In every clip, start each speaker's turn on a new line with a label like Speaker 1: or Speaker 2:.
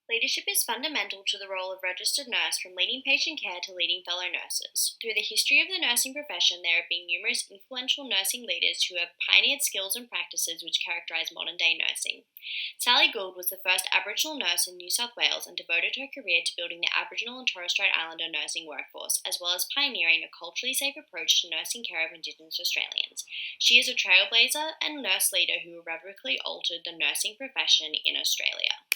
Speaker 1: Leadership is fundamental to the role of registered nurse, from leading patient care to leading fellow nurses. Through the history of the nursing profession, there have been numerous influential nursing leaders who have pioneered skills and practices which characterise modern-day nursing. Sally Goold was the first Aboriginal nurse in New South Wales and devoted her career to building the Aboriginal and Torres Strait Islander nursing workforce, as well as pioneering a culturally safe approach to nursing care of Indigenous Australians. She is a trailblazer and nurse leader who radically altered the nursing profession in Australia.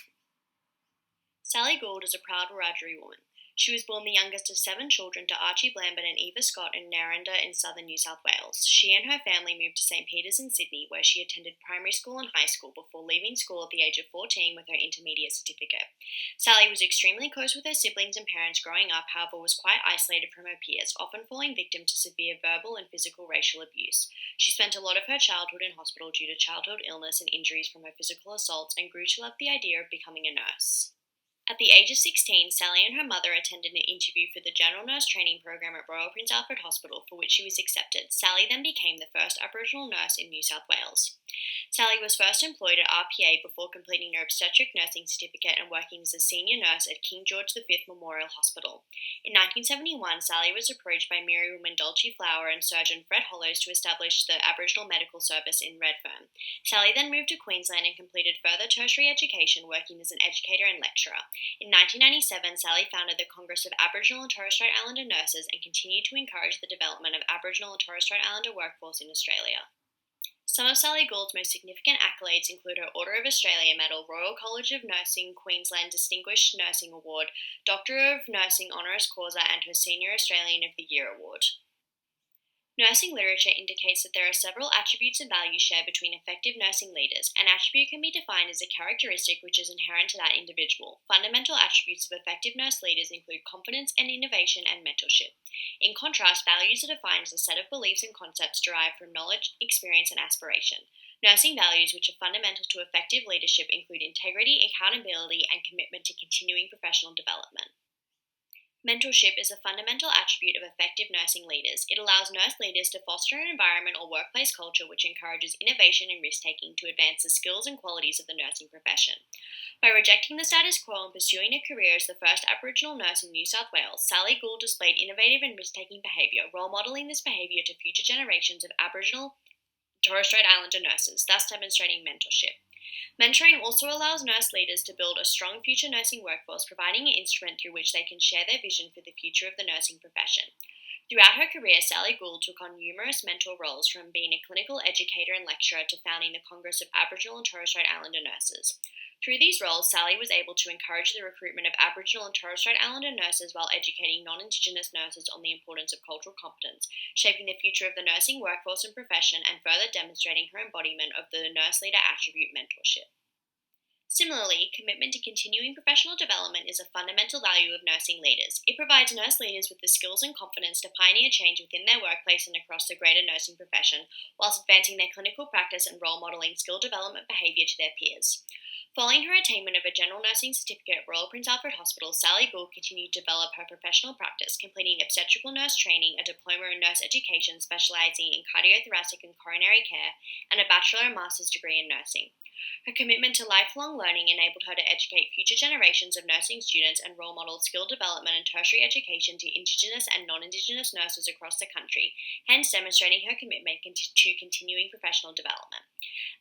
Speaker 1: Sally Goold is a proud Wiradjuri woman. She was born the youngest of 7 children to Archie Blambert and Eva Scott in Narranda in southern New South Wales. She and her family moved to St. Peters in Sydney, where she attended primary school and high school before leaving school at the age of 14 with her intermediate certificate. Sally was extremely close with her siblings and parents growing up, however was quite isolated from her peers, often falling victim to severe verbal and physical racial abuse. She spent a lot of her childhood in hospital due to childhood illness and injuries from her physical assaults and grew to love the idea of becoming a nurse. At the age of 16, Sally and her mother attended an interview for the General Nurse Training Program at Royal Prince Alfred Hospital, for which she was accepted. Sally then became the first Aboriginal nurse in New South Wales. Sally was first employed at RPA before completing her obstetric nursing certificate and working as a senior nurse at King George V Memorial Hospital. In 1971, Sally was approached by Mary Woman Dulcie Flower and surgeon Fred Hollows to establish the Aboriginal Medical Service in Redfern. Sally then moved to Queensland and completed further tertiary education, working as an educator and lecturer. In 1997, Sally founded the Congress of Aboriginal and Torres Strait Islander Nurses and continued to encourage the development of Aboriginal and Torres Strait Islander workforce in Australia. Some of Sally Gould's most significant accolades include her Order of Australia Medal, Royal College of Nursing Queensland Distinguished Nursing Award, Doctor of Nursing Honoris Causa, and her Senior Australian of the Year Award. Nursing literature indicates that there are several attributes and values shared between effective nursing leaders. An attribute can be defined as a characteristic which is inherent to that individual. Fundamental attributes of effective nurse leaders include confidence and innovation and mentorship. In contrast, values are defined as a set of beliefs and concepts derived from knowledge, experience, and aspiration. Nursing values, which are fundamental to effective leadership, include integrity, accountability, and commitment to continuing professional development. Mentorship is a fundamental attribute of effective nursing leaders. It allows nurse leaders to foster an environment or workplace culture which encourages innovation and risk-taking to advance the skills and qualities of the nursing profession. By rejecting the status quo and pursuing a career as the first Aboriginal nurse in New South Wales, Sally Gould displayed innovative and risk-taking behaviour, role modelling this behaviour to future generations of Aboriginal Torres Strait Islander nurses, thus demonstrating mentorship. Mentoring also allows nurse leaders to build a strong future nursing workforce, providing an instrument through which they can share their vision for the future of the nursing profession. Throughout her career, Sally Gould took on numerous mentor roles, from being a clinical educator and lecturer to founding the Congress of Aboriginal and Torres Strait Islander Nurses. Through these roles, Sally was able to encourage the recruitment of Aboriginal and Torres Strait Islander nurses while educating non-Indigenous nurses on the importance of cultural competence, shaping the future of the nursing workforce and profession, and further demonstrating her embodiment of the nurse leader attribute mentorship. Similarly, commitment to continuing professional development is a fundamental value of nursing leaders. It provides nurse leaders with the skills and confidence to pioneer change within their workplace and across the greater nursing profession, whilst advancing their clinical practice and role modelling skill development behaviour to their peers. Following her attainment of a general nursing certificate at Royal Prince Alfred Hospital, Sally Gould continued to develop her professional practice, completing obstetrical nurse training, a diploma in nurse education specialising in cardiothoracic and coronary care, and a bachelor and master's degree in nursing. Her commitment to lifelong learning enabled her to educate future generations of nursing students and role model skill development and tertiary education to Indigenous and non-Indigenous nurses across the country, hence demonstrating her commitment to continuing professional development.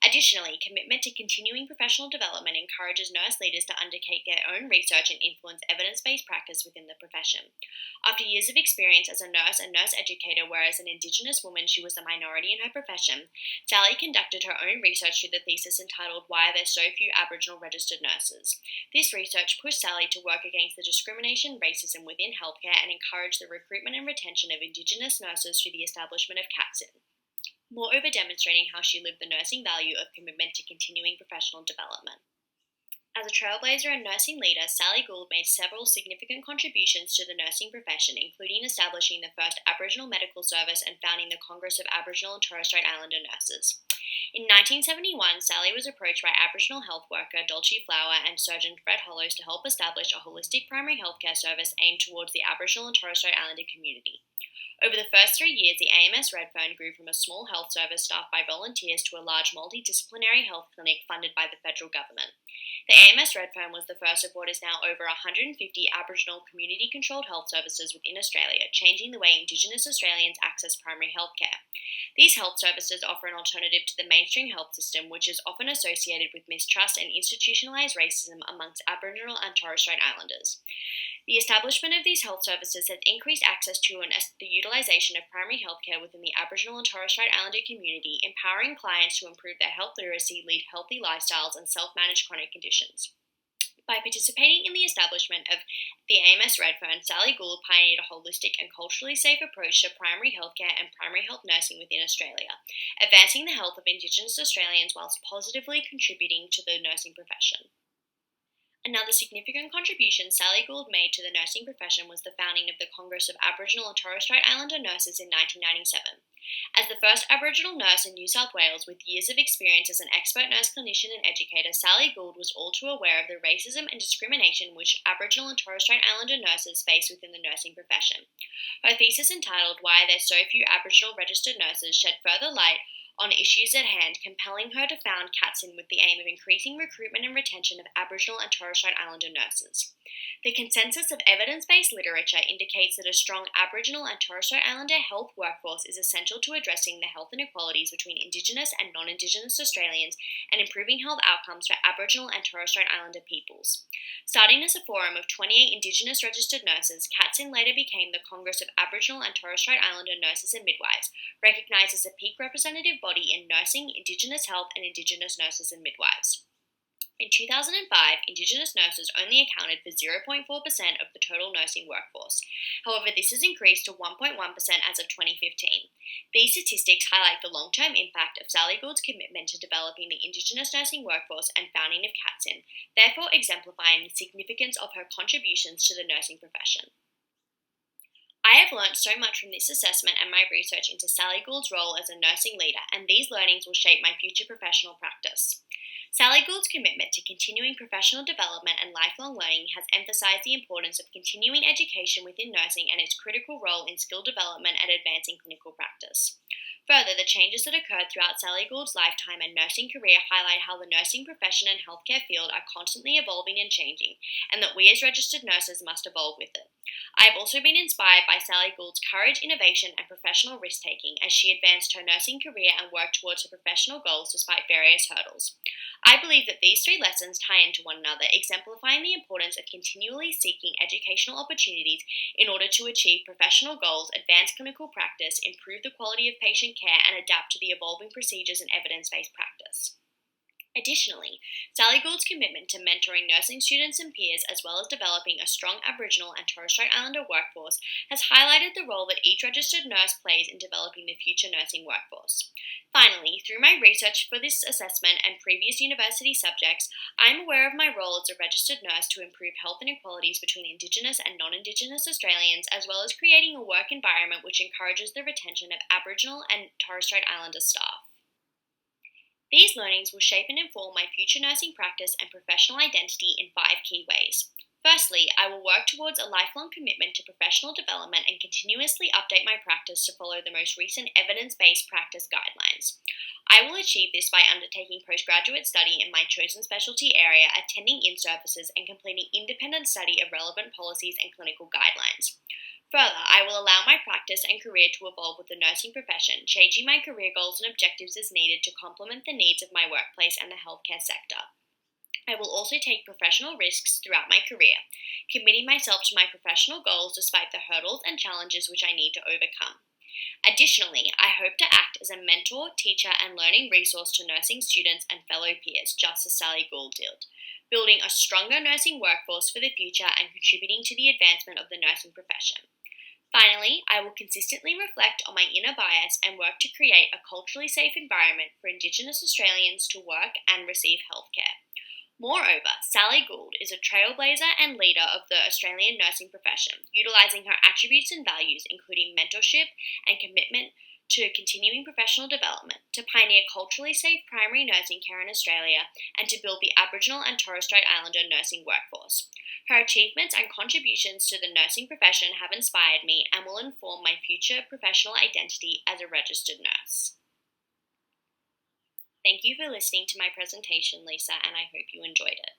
Speaker 1: Additionally, commitment to continuing professional development encourages nurse leaders to undertake their own research and influence evidence-based practice within the profession. After years of experience as a nurse and nurse educator, whereas an Indigenous woman she was a minority in her profession, Sally conducted her own research through the thesis entitled "Why Are There So Few Aboriginal Registered Nurses?" This research pushed Sally to work against the discrimination and racism within healthcare and encourage the recruitment and retention of Indigenous nurses through the establishment of CAPSIN, moreover demonstrating how she lived the nursing value of commitment to continuing professional development. As a trailblazer and nursing leader, Sally Gould made several significant contributions to the nursing profession, including establishing the first Aboriginal medical service and founding the Congress of Aboriginal and Torres Strait Islander Nurses. In 1971, Sally was approached by Aboriginal health worker Dulcie Flower and surgeon Fred Hollows to help establish a holistic primary healthcare service aimed towards the Aboriginal and Torres Strait Islander community. Over the first 3 years, the AMS Redfern grew from a small health service staffed by volunteers to a large multidisciplinary health clinic funded by the federal government. The AMS Redfern was the first of what is now over 150 Aboriginal community-controlled health services within Australia, changing the way Indigenous Australians access primary health care. These health services offer an alternative to the mainstream health system, which is often associated with mistrust and institutionalised racism amongst Aboriginal and Torres Strait Islanders. The establishment of these health services has increased access to and the utilisation of primary healthcare within the Aboriginal and Torres Strait Islander community, empowering clients to improve their health literacy, lead healthy lifestyles, and self-manage chronic conditions. By participating in the establishment of the AMS Redfern, Sally Goold pioneered a holistic and culturally safe approach to primary healthcare and primary health nursing within Australia, advancing the health of Indigenous Australians whilst positively contributing to the nursing profession. Another significant contribution Sally Goold made to the nursing profession was the founding of the Congress of Aboriginal and Torres Strait Islander Nurses in 1997. As the first Aboriginal nurse in New South Wales with years of experience as an expert nurse clinician and educator, Sally Goold was all too aware of the racism and discrimination which Aboriginal and Torres Strait Islander nurses face within the nursing profession. Her thesis entitled Why There's So Few Aboriginal Registered Nurses shed further light on issues at hand, compelling her to found CATSIN with the aim of increasing recruitment and retention of Aboriginal and Torres Strait Islander nurses. The consensus of evidence-based literature indicates that a strong Aboriginal and Torres Strait Islander health workforce is essential to addressing the health inequalities between Indigenous and non-Indigenous Australians and improving health outcomes for Aboriginal and Torres Strait Islander peoples. Starting as a forum of 28 Indigenous registered nurses, CATSIN later became the Congress of Aboriginal and Torres Strait Islander Nurses and Midwives, recognised as a peak representative body in nursing, Indigenous health, and Indigenous nurses and midwives. In 2005, Indigenous nurses only accounted for 0.4% of the total nursing workforce. However, this has increased to 1.1% as of 2015. These statistics highlight the long-term impact of Sally Gould's commitment to developing the Indigenous nursing workforce and founding of CATSIN, therefore exemplifying the significance of her contributions to the nursing profession. I have learned so much from this assessment and my research into Sally Gould's role as a nursing leader, and these learnings will shape my future professional practice. Sally Gould's commitment to continuing professional development and lifelong learning has emphasised the importance of continuing education within nursing and its critical role in skill development and advancing clinical practice. Further, the changes that occurred throughout Sally Gould's lifetime and nursing career highlight how the nursing profession and healthcare field are constantly evolving and changing, and that we as registered nurses must evolve with it. I have also been inspired by Sally Gould's courage, innovation, and professional risk-taking as she advanced her nursing career and worked towards her professional goals despite various hurdles. I believe that these three lessons tie into one another, exemplifying the importance of continually seeking educational opportunities in order to achieve professional goals, advance clinical practice, improve the quality of patient care, and adapt to the evolving procedures and evidence-based practice. Additionally, Sally Gould's commitment to mentoring nursing students and peers, as well as developing a strong Aboriginal and Torres Strait Islander workforce, has highlighted the role that each registered nurse plays in developing the future nursing workforce. Finally, through my research for this assessment and previous university subjects, I am aware of my role as a registered nurse to improve health inequalities between Indigenous and non-Indigenous Australians, as well as creating a work environment which encourages the retention of Aboriginal and Torres Strait Islander staff. These learnings will shape and inform my future nursing practice and professional identity in 5 key ways. Firstly, I will work towards a lifelong commitment to professional development and continuously update my practice to follow the most recent evidence-based practice guidelines. I will achieve this by undertaking postgraduate study in my chosen specialty area, attending in-services, and completing independent study of relevant policies and clinical guidelines. Further, I will allow my practice and career to evolve with the nursing profession, changing my career goals and objectives as needed to complement the needs of my workplace and the healthcare sector. I will also take professional risks throughout my career, committing myself to my professional goals despite the hurdles and challenges which I need to overcome. Additionally, I hope to act as a mentor, teacher, and learning resource to nursing students and fellow peers, just as Sally Gould did, building a stronger nursing workforce for the future and contributing to the advancement of the nursing profession. Finally, I will consistently reflect on my inner bias and work to create a culturally safe environment for Indigenous Australians to work and receive healthcare. Moreover, Sally Gould is a trailblazer and leader of the Australian nursing profession, utilising her attributes and values, including mentorship and commitment to continuing professional development, to pioneer culturally safe primary nursing care in Australia, and to build the Aboriginal and Torres Strait Islander nursing workforce. Her achievements and contributions to the nursing profession have inspired me and will inform my future professional identity as a registered nurse. Thank you for listening to my presentation, Lisa, and I hope you enjoyed it.